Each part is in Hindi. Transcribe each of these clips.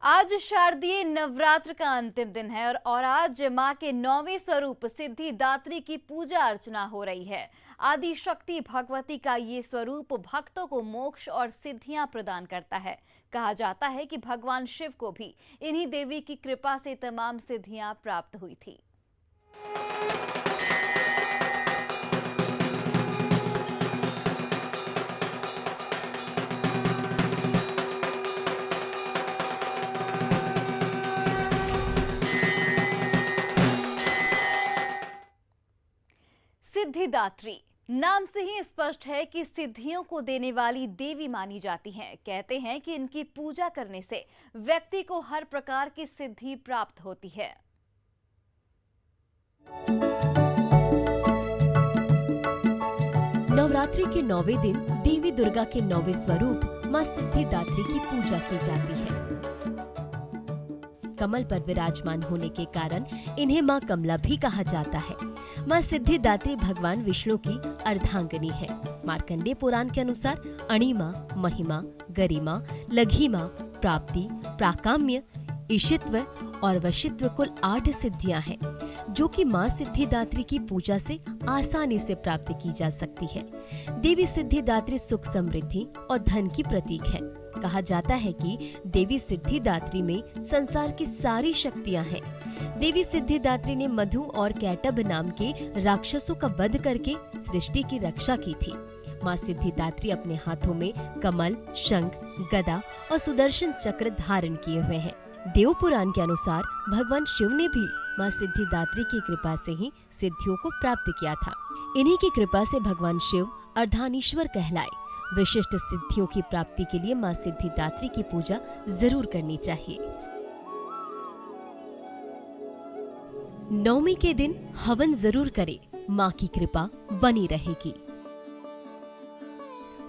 आज शारदीय नवरात्र का अंतिम दिन है और आज मां के 9वें स्वरूप सिद्धिदात्री की पूजा अर्चना हो रही है। आदि शक्ति भगवती का ये स्वरूप भक्तों को मोक्ष और सिद्धियां प्रदान करता है। कहा जाता है कि भगवान शिव को भी इन्हीं देवी की कृपा से तमाम सिद्धियां प्राप्त हुई थी। सिद्धिदात्री नाम से ही स्पष्ट है कि सिद्धियों को देने वाली देवी मानी जाती हैं। कहते हैं कि इनकी पूजा करने से व्यक्ति को हर प्रकार की सिद्धि प्राप्त होती है। नवरात्रि के 9वें दिन देवी दुर्गा के 9वें स्वरूप मां सिद्धिदात्री की पूजा की जाती है। कमल पर विराजमान होने के कारण इन्हें मां कमला भी कहा जाता है। मां सिद्धिदात्री भगवान विष्णु की अर्धांगिनी है। मार्कंडेय पुराण के अनुसार अणिमा, महिमा, गरिमा, लघिमा, प्राप्ति, प्राकाम्य, ईशित्व और वशित्व कुल 8 सिद्धियां हैं, जो कि मां सिद्धिदात्री की पूजा से आसानी से प्राप्त की जा सकती है। देवी सिद्धिदात्री सुख, समृद्धि और धन की प्रतीक है। कहा जाता है कि देवी सिद्धिदात्री में संसार की सारी शक्तियां हैं। देवी सिद्धिदात्री ने मधु और कैटब नाम के राक्षसों का वध करके सृष्टि की रक्षा की थी। मां सिद्धिदात्री अपने हाथों में कमल, शंख, गदा और सुदर्शन चक्र धारण किए हुए हैं। देव पुराण के अनुसार भगवान शिव ने भी मां सिद्धिदात्री की कृपा से ही सिद्धियों को प्राप्त किया था। इन्हीं की कृपा से भगवान शिव अर्धानीश्वर कहलाए। विशिष्ट सिद्धियों की प्राप्ति के लिए मां सिद्धिदात्री की पूजा जरूर करनी चाहिए। 9वीं के दिन हवन जरूर करें, मां की कृपा बनी रहेगी।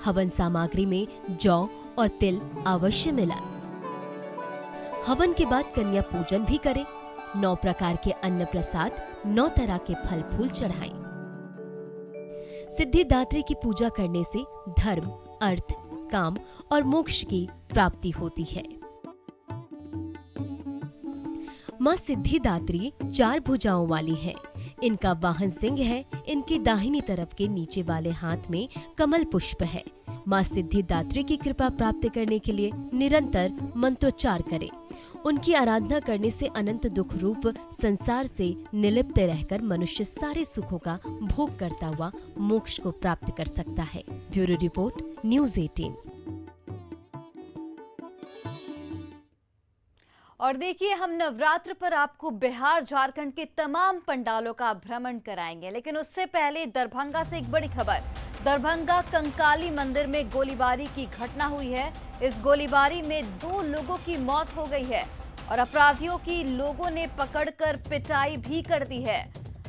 हवन सामग्री में जौ और तिल अवश्य मिलाएं। हवन के बाद कन्या पूजन भी करें। 9 प्रकार के अन्न प्रसाद, 9 तरह के फल फूल चढ़ाएं। सिद्धिदात्री की पूजा करने से धर्म, अर्थ, काम और मोक्ष की प्राप्ति होती है। मां सिद्धिदात्री 4 भुजाओं वाली है। इनका वाहन सिंह है। इनकी दाहिनी तरफ के नीचे वाले हाथ में कमल पुष्प है। मां सिद्धिदात्री की कृपा प्राप्त करने के लिए निरंतर मंत्रोच्चार करें। उनकी आराधना करने से अनंत दुख रूप संसार से निलिप्त रहकर मनुष्य सारे सुखों का भोग करता हुआ मोक्ष को प्राप्त कर सकता है। Bureau report, news 18। और देखिए, हम नवरात्र पर आपको बिहार, झारखंड के तमाम पंडालों का भ्रमण कराएंगे, लेकिन उससे पहले दरभंगा से एक बड़ी खबर। दरभंगा कंकाली मंदिर में गोलीबारी की घटना हुई है। इस गोलीबारी में 2 लोगों की मौत हो गई है और अपराधियों की लोगों ने पकड़कर पिटाई भी कर दी है।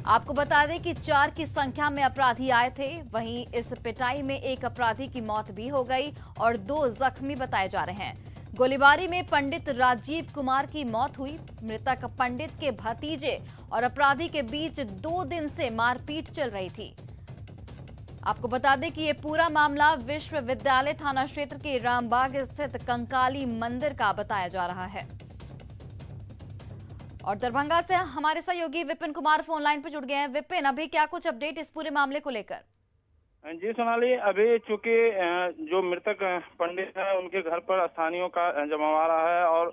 आपको बता दें कि 4 की संख्या में अपराधी आए थे। वहीं इस पिटाई में एक अपराधी की मौत भी हो गई और 2 जख्मी बताए जा रहे हैं। गोलीबारी में पंडित राजीव कुमार की मौत हुई। मृतक पंडित के भतीजे और अपराधी के बीच 2 दिन से मारपीट चल रही थी। आपको बता दें कि ये पूरा मामला विश्वविद्यालय थाना क्षेत्र के रामबाग स्थित कंकाली मंदिर का बताया जा रहा है। और दरभंगा से हमारे सहयोगी विपिन कुमार फोन लाइन पर जुड़ गए हैं। विपिन, अभी क्या कुछ अपडेट इस पूरे मामले को लेकर? जी सोनाली, अभी चूंकि जो मृतक पंडित है उनके घर पर स्थानीयों का जमावड़ा है और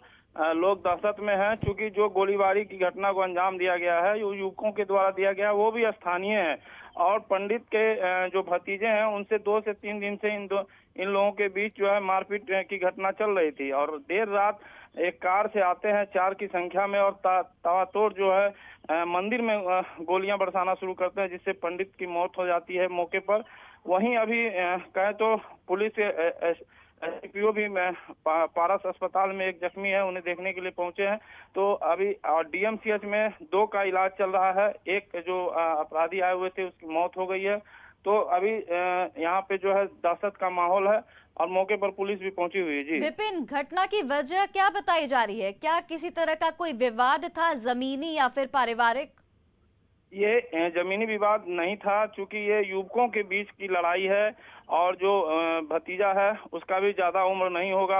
लोग दहशत में हैं। चूंकि जो गोलीबारी की घटना को अंजाम दिया गया है, जो युवकों के द्वारा दिया गया है, वो भी स्थानीय है और पंडित के जो भतीजे हैं उनसे 2 से 3 दिन से इन लोगों के बीच जो है मारपीट की घटना चल रही थी। और देर रात एक कार से आते हैं 4 की संख्या में और ताबड़तोड़ जो है मंदिर में गोलियां बरसाना शुरू करते हैं, जिससे पंडित की मौत हो जाती है मौके पर। वहीं अभी कहें तो पुलिस एसडीपीओ भी पारस अस्पताल में एक जख्मी है, उन्हें देखने के लिए पहुंचे हैं। तो अभी डीएमसीएच में 2 का इलाज चल रहा है। एक जो अपराधी आए हुए थे उसकी मौत हो गई है। तो अभी यहाँ पे जो है दहशत का माहौल है और मौके पर पुलिस भी पहुंची हुई है। जी विपिन, घटना की वजह क्या बताई जा रही है? क्या किसी तरह का कोई विवाद था, जमीनी या फिर पारिवारिक? ये जमीनी विवाद नहीं था, चूंकि ये युवकों के बीच की लड़ाई है और जो भतीजा है उसका भी ज्यादा उम्र नहीं होगा,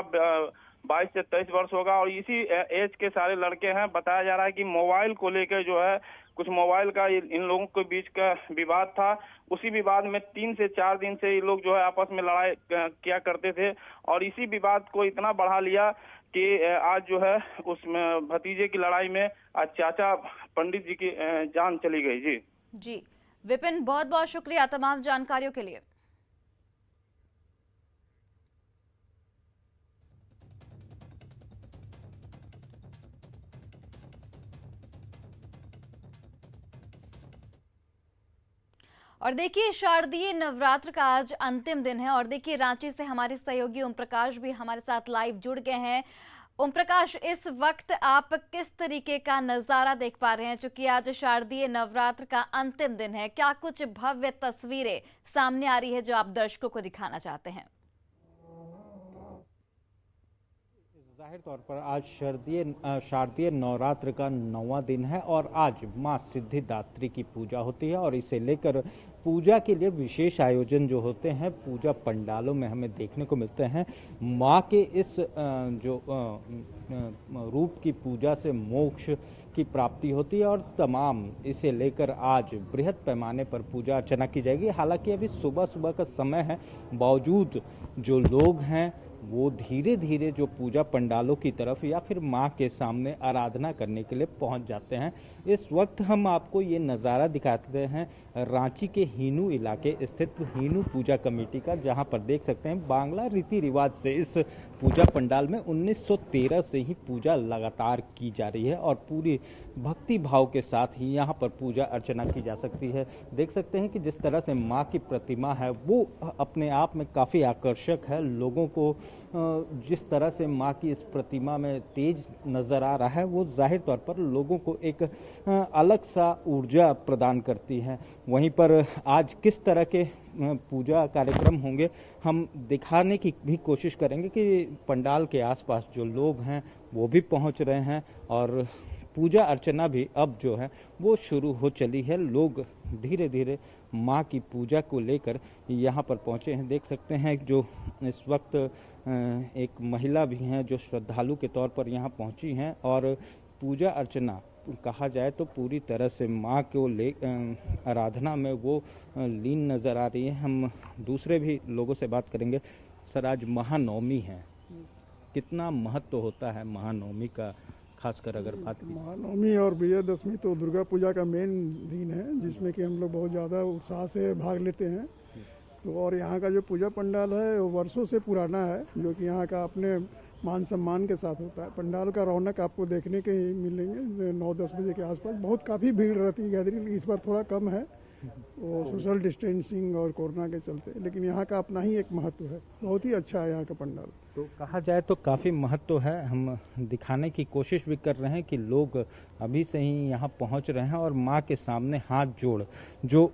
22 से 23 वर्ष होगा और इसी एज के सारे लड़के हैं। बताया जा रहा है कि मोबाइल को लेकर जो है कुछ मोबाइल का इन लोगों के बीच का विवाद था। उसी विवाद में 3 से 4 दिन से ये लोग जो है आपस में लड़ाई किया करते थे और इसी विवाद को इतना बढ़ा लिया कि आज जो है उस भतीजे की लड़ाई में आज चाचा पंडित जी की जान चली गई। जी विपिन, बहुत बहुत शुक्रिया तमाम जानकारियों के लिए। और देखिए, शारदीय नवरात्र का आज अंतिम दिन है और देखिए रांची से हमारे सहयोगी ओम प्रकाश भी हमारे साथ लाइव जुड़ गए हैं। ओम प्रकाश, इस वक्त आप किस तरीके का नजारा देख पा रहे हैं? चूंकि आज शारदीय नवरात्र का अंतिम दिन है, क्या कुछ भव्य तस्वीरें सामने आ रही है जो आप दर्शकों को दिखाना चाहते हैं? जाहिर तौर पर आज शारदीय नवरात्र का 9वां दिन है और आज मां सिद्धिदात्री की पूजा होती है और इसे लेकर पूजा के लिए विशेष आयोजन जो होते हैं पूजा पंडालों में हमें देखने को मिलते हैं। मां के इस रूप की पूजा से मोक्ष की प्राप्ति होती है और तमाम इसे लेकर आज बृहद पैमाने पर पूजा अर्चना की जाएगी। हालांकि अभी सुबह सुबह का समय है, बावजूद जो लोग हैं वो धीरे धीरे जो पूजा पंडालों की तरफ या फिर मां के सामने आराधना करने के लिए पहुंच जाते हैं। इस वक्त हम आपको ये नज़ारा दिखाते हैं रांची के हीनू इलाके स्थित हीनू पूजा कमेटी का, जहां पर देख सकते हैं बांग्ला रीति रिवाज से इस पूजा पंडाल में 1913 से ही पूजा लगातार की जा रही है और पूरी भक्ति भाव के साथ ही यहाँ पर पूजा अर्चना की जा सकती है। देख सकते हैं कि जिस तरह से माँ की प्रतिमा है वो अपने आप में काफ़ी आकर्षक है। लोगों को जिस तरह से माँ की इस प्रतिमा में तेज नज़र आ रहा है वो जाहिर तौर पर लोगों को एक अलग सा ऊर्जा प्रदान करती है। वहीं पर आज किस तरह के पूजा कार्यक्रम होंगे हम दिखाने की भी कोशिश करेंगे कि पंडाल के आसपास जो लोग हैं वो भी पहुंच रहे हैं और पूजा अर्चना भी अब जो है वो शुरू हो चली है। लोग धीरे धीरे माँ की पूजा को लेकर यहाँ पर पहुँचे हैं। देख सकते हैं जो इस वक्त एक महिला भी हैं जो श्रद्धालु के तौर पर यहाँ पहुँची हैं और पूजा अर्चना कहा जाए तो पूरी तरह से माँ को ले आराधना में वो लीन नज़र आ रही है। हम दूसरे भी लोगों से बात करेंगे। सर, आज महानवमी है, कितना महत्व होता है महानवमी का, खासकर अगर बात की? महानवमी और विजयदशमी तो दुर्गा पूजा का मेन दिन है जिसमें कि हम लोग बहुत ज़्यादा उत्साह से भाग लेते हैं। तो और यहाँ का जो पूजा पंडाल है वो वर्षों से पुराना है, जो कि यहाँ का अपने मान सम्मान के साथ होता है। पंडाल का रौनक आपको देखने के ही मिलेंगे 9-10 बजे के आसपास। बहुत काफ़ी भीड़ रहती है गैदरिंग, इस बार थोड़ा कम है वो सोशल डिस्टेंसिंग और कोरोना के चलते, लेकिन यहाँ का अपना ही एक महत्व है। बहुत ही अच्छा है यहाँ का पंडाल। तो कहा जाए तो काफ़ी महत्व है। हम दिखाने की कोशिश भी कर रहे हैं कि लोग अभी से ही यहाँ पहुँच रहे हैं और माँ के सामने हाथ जोड़ जो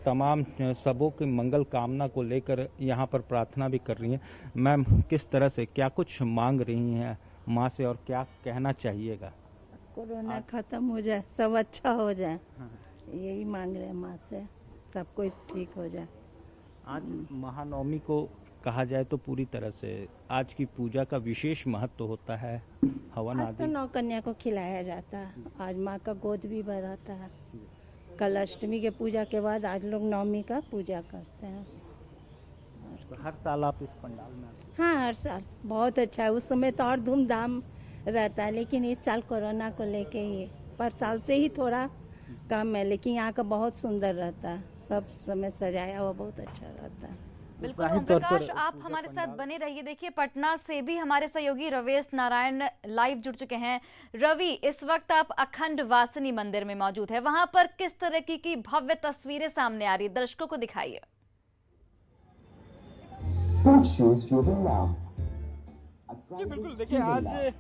तमाम सबों की मंगल कामना को लेकर यहाँ पर प्रार्थना भी कर रही हैं। मैम, किस तरह से क्या कुछ मांग रही हैं माँ से और क्या कहना चाहिएगा? कोरोना खत्म हो जाए, सब अच्छा हो जाए, यही मांग रहे हैं माँ से, सब कुछ ठीक हो जाए। आज महानवमी को कहा जाए तो पूरी तरह से आज की पूजा का विशेष महत्व होता है। हवन आज आदि तो 9 कन्या को खिलाया जाता है, आज माँ का गोद भी भराता है। कल अष्टमी के पूजा के बाद आज लोग नवमी का पूजा करते हैं। तो हर साल आप इस पंडाल में आते हैं? हाँ, हर साल बहुत अच्छा है। उस समय तो और धूमधाम रहता है, लेकिन इस साल कोरोना को लेके ही पर साल से ही थोड़ा कम है, लेकिन यहाँ का बहुत सुंदर रहता है। सब समय सजाया हुआ बहुत अच्छा रहता है। बिल्कुल ओम प्रकाश, आप हमारे साथ बने रहिए। देखिए, पटना से भी हमारे सहयोगी रवेश नारायण लाइव जुड़ चुके हैं। रवि, इस वक्त आप अखंड वासिनी मंदिर में मौजूद है, वहां पर किस तरह की भव्य तस्वीरें सामने आ रही है, दर्शकों को दिखाइए। जी बिल्कुल, देखिए आज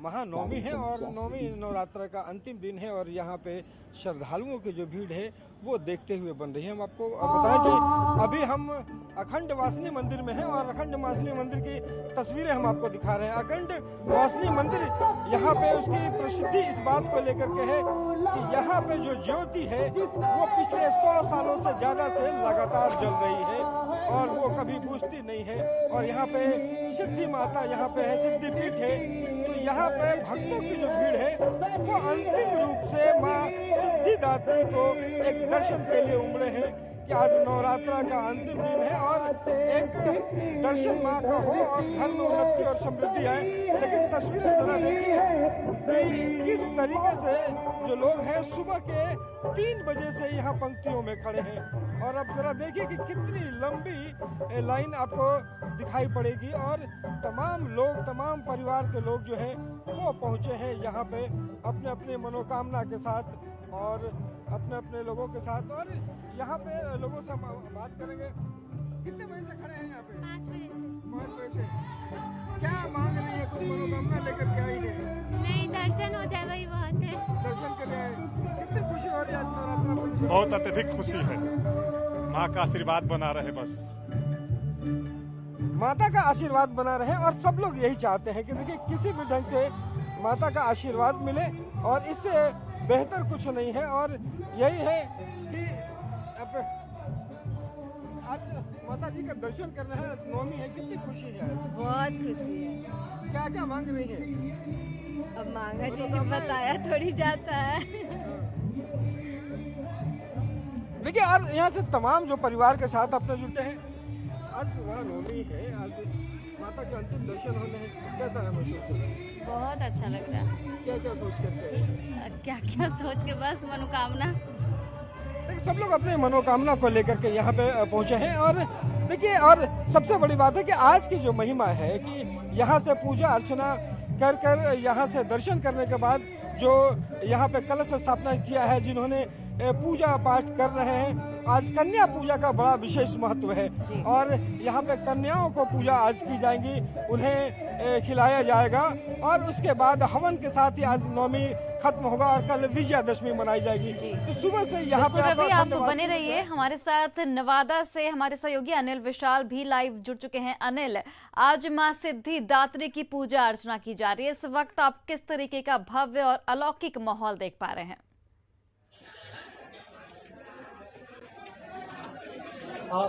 महानवमी है और नवमी नवरात्र का अंतिम दिन है और यहाँ पे श्रद्धालुओं की जो भीड़ है वो देखते हुए बन रही है। हम आपको बताएं कि अभी हम अखंड वासिनी मंदिर में हैं और अखंड वासिनी मंदिर की तस्वीरें हम आपको दिखा रहे हैं। अखंड वासिनी मंदिर यहाँ पे उसकी प्रसिद्धि इस बात को लेकर के है कि यहाँ पे जो ज्योति है वो पिछले 100 सालों से ज्यादा से लगातार जल रही है और वो कभी बूझती नहीं है। और यहाँ पे सिद्धि माता यहाँ पे है, सिद्धि पीठ है, तो यहाँ पे भक्तों की जो भीड़ है वो अंतिम रूप से माँ सिद्धिदात्री को एक दर्शन के लिए उमड़े हैं कि आज नवरात्रा का अंतिम दिन है और एक दर्शन माँ का हो और घर में उन्नति और समृद्धि आए। लेकिन तस्वीरें जरा देखिए कि किस तरीके से जो लोग हैं सुबह के 3 बजे से यहाँ पंक्तियों में खड़े हैं। और अब जरा देखिए कि कितनी लंबी लाइन आपको दिखाई पड़ेगी और तमाम लोग, तमाम परिवार के लोग जो हैं वो पहुँचे हैं यहाँ पे अपने अपने मनोकामना के साथ और अपने अपने लोगों के साथ। और यहाँ पे लोगों से हम बात करेंगे। कितने बजे से खड़े हैं यहाँ पे? 5 बजे से। 5 बजे से। क्या मांग रही है? कुछ मनोकामना लेकर के आई है? नहीं, दर्शन हो जाए वही बहुत है। दर्शन के लिए आए। कितनी खुशी हो रही है आज नवरात्रा में? बहुत अत्यधिक खुशी है। माँ का आशीर्वाद बना रहे बस। माता का आशीर्वाद बना रहे और सब लोग यही चाहते हैं कि देखिए किसी भी ढंग से माता का आशीर्वाद मिले और इससे बेहतर कुछ नहीं है। और यही है कि अब आज माता जी का दर्शन करना है, नवमी है, कितनी खुशी है? बहुत खुशी है। क्या क्या मांग रही है? अब मांगा चीज बताया थोड़ी जाता है। देखिए और यहाँ से तमाम जो परिवार के साथ अपने जुटे हैं, आज वहाँ नवमी है, आज माता के अंतिम दर्शन होने हैं, कैसा है महसूस? बहुत अच्छा लग रहा है। क्या क्या सोच करके? क्या क्या सोच के बस मनोकामना। सब लोग अपने मनोकामना को लेकर के यहाँ पे पहुँचे हैं। और देखिए और सबसे बड़ी बात है कि आज की जो महिमा है कि यहाँ से पूजा अर्चना कर कर यहाँ से दर्शन करने के बाद जो यहाँ पे कलश स्थापना किया है, जिन्होंने पूजा पाठ कर रहे हैं, आज कन्या पूजा का बड़ा विशेष महत्व है। और यहाँ पे कन्याओं को पूजा आज की जाएंगी, उन्हें खिलाया जाएगा और उसके बाद हवन के साथ ही आज नवमी खत्म होगा और कल विजयादशमी मनाई जाएगी। तो सुबह से यहाँ पे रवि आप बने रहिए हमारे साथ। नवादा से हमारे सहयोगी अनिल विशाल भी लाइव जुड़ चुके हैं। अनिल, आज माँ सिद्धिदात्री की पूजा अर्चना की जा रही है, इस वक्त आप किस तरीके का भव्य और अलौकिक माहौल देख पा रहे हैं?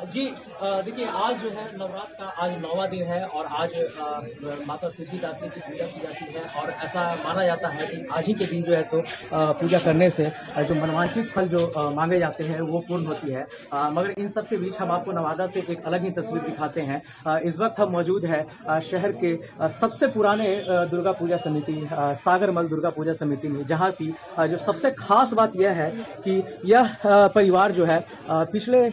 जी देखिए, आज जो है नवरात्र का आज 9वां दिन है और आज माता सिद्धिदात्री की पूजा की जाती है। और ऐसा माना जाता है कि आज ही के दिन जो है सो पूजा करने से जो मनवांछित फल जो मांगे जाते हैं वो पूर्ण होती है। मगर इन सब के बीच हम आपको नवादा से एक अलग ही तस्वीर दिखाते हैं। इस वक्त हम मौजूद है शहर के सबसे पुराने दुर्गा पूजा समिति सागरमल दुर्गा पूजा समिति में, जहाँ की जो सबसे खास बात यह है कि यह परिवार जो है पिछले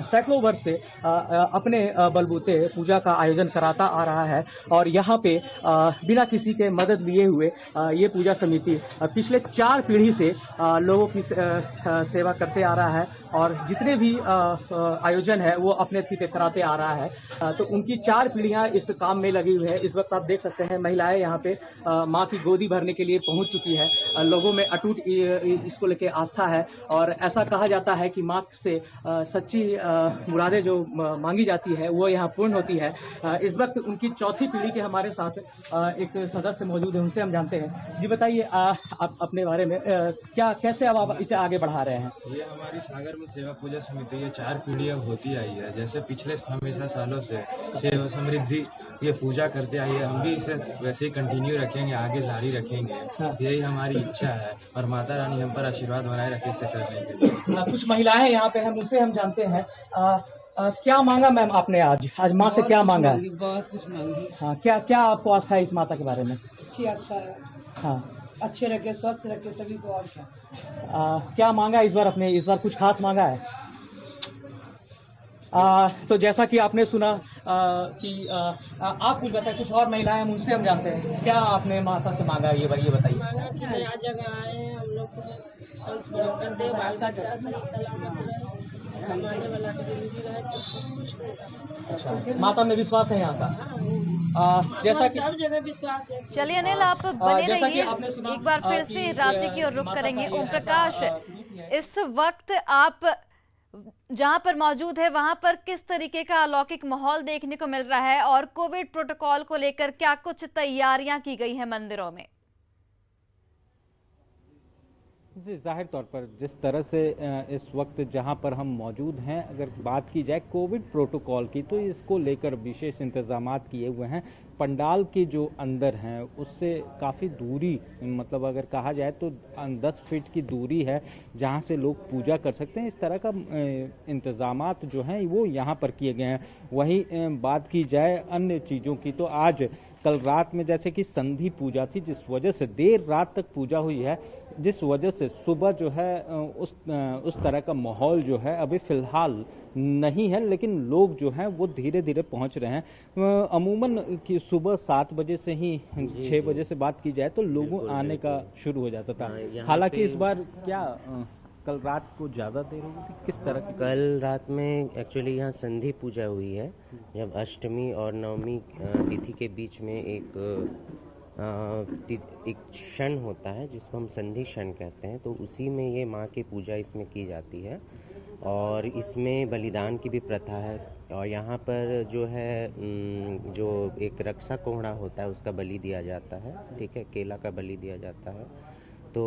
सैकड़ों वर्ष से अपने बलबूते पूजा का आयोजन कराता आ रहा है। और यहाँ पे बिना किसी के मदद लिए हुए ये पूजा समिति पिछले 4 पीढ़ी से लोगों की सेवा करते आ रहा है और जितने भी आयोजन है वो अपने थी पे कराते आ रहा है। तो उनकी 4 पीढ़ियां इस काम में लगी हुई है। इस वक्त आप देख सकते हैं महिलाएं यहाँ पे माँ की गोदी भरने के लिए पहुंच चुकी है। लोगों में अटूट इसको लेके आस्था है और ऐसा कहा जाता है कि माँ से सच्ची मुरादें जो मांगी जाती है वो यहाँ पूर्ण होती है। इस वक्त उनकी 4थी पीढ़ी के हमारे साथ एक सदस्य मौजूद है, उनसे हम जानते हैं। जी बताइए आप अपने बारे में क्या कैसे अब आप इसे आगे बढ़ा रहे हैं? ये हमारी सागर में सेवा पूजा समिति ये 4 पीढ़ी अब होती आई है। जैसे पिछले हमेशा सालों से सेवा समृद्धि ये पूजा करते आई है, हम भी इसे वैसे ही कंटिन्यू रखेंगे, आगे जारी रखेंगे। यही हमारी इच्छा है और माता रानी हम पर आशीर्वाद बनाए रखे इसे करने के लिए। कुछ महिलाएं यहाँ पे हम उनसे हम जानते हैं। क्या मांगा मैम आपने आज माँ से क्या मांगा? बहुत कुछ मांगी। हाँ, क्या क्या आपको आस्था है इस माता के बारे में? अच्छी आस्था है। हाँ, अच्छे रखे, स्वस्थ रखे सभी को। और क्या मांगा इस बार आपने? इस बार कुछ खास मांगा है? तो जैसा कि आपने सुना कि आप कुछ बताए, कुछ और महिलाएं हम उनसे हम जानते हैं। क्या आपने माता से मांगा ये बताइए। नया जगह आए हैं हम लोग को, बाल का कमाने वाला जिंदगी रहे तो। अच्छा, माता में विश्वास है यहाँ का? जैसा कि सब जगह विश्वास है। चलिए अनिल आप बने रहिए, एक बार फिर से राज्य की ओर रुख करेंगे। ओम प्रकाश, इस वक्त आप जहां पर मौजूद है वहां पर किस तरीके का अलौकिक माहौल देखने को मिल रहा है और कोविड प्रोटोकॉल को लेकर क्या कुछ तैयारियां की गई हैं मंदिरों में? जी, जाहिर तौर पर जिस तरह से इस वक्त जहां पर हम मौजूद हैं, अगर बात की जाए कोविड प्रोटोकॉल की, तो इसको लेकर विशेष इंतजामात किए हुए हैं। पंडाल के जो अंदर हैं उससे काफ़ी दूरी, मतलब अगर कहा जाए तो 10 फीट की दूरी है जहां से लोग पूजा कर सकते हैं। इस तरह का इंतजामात जो हैं वो यहाँ पर किए गए हैं। वहीं बात की जाए अन्य चीज़ों की, तो आज कल रात में जैसे कि संधि पूजा थी, जिस वजह से देर रात तक पूजा हुई है, जिस वजह से सुबह जो है उस तरह का माहौल जो है अभी फिलहाल नहीं है, लेकिन लोग जो हैं वो धीरे धीरे पहुंच रहे हैं। अमूमन कि सुबह 7 बजे से ही 6 बजे से बात की जाए तो लोगों आने का शुरू हो जाता था। हालांकि इस बार क्या कल रात को ज़्यादा देर हो गई थी, किस तरह की? कल रात में एक्चुअली यहाँ संधि पूजा हुई है, जब अष्टमी और नवमी तिथि के बीच में एक क्षण होता है जिसको हम संधि क्षण कहते हैं। तो उसी में ये माँ की पूजा इसमें की जाती है और इसमें बलिदान की भी प्रथा है। और यहाँ पर जो है जो एक रक्षा कोहड़ा होता है उसका बलि दिया जाता है, ठीक है, केला का बलि दिया जाता है। तो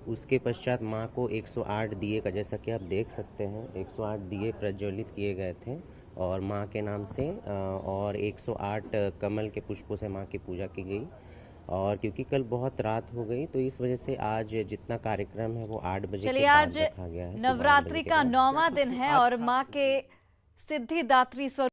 उसके पश्चात माँ को 108 दिए का, जैसा कि आप देख सकते हैं, 108 दिए प्रज्वलित किए गए थे और माँ के नाम से, और 108 कमल के पुष्पों से माँ की पूजा की गई। और क्योंकि कल बहुत रात हो गई तो इस वजह से आज जितना कार्यक्रम है वो 8 बजे के बाद रखा गया है। नवरात्रि का 9वां दिन है और माँ के सिद्धिदात्री स्वरूप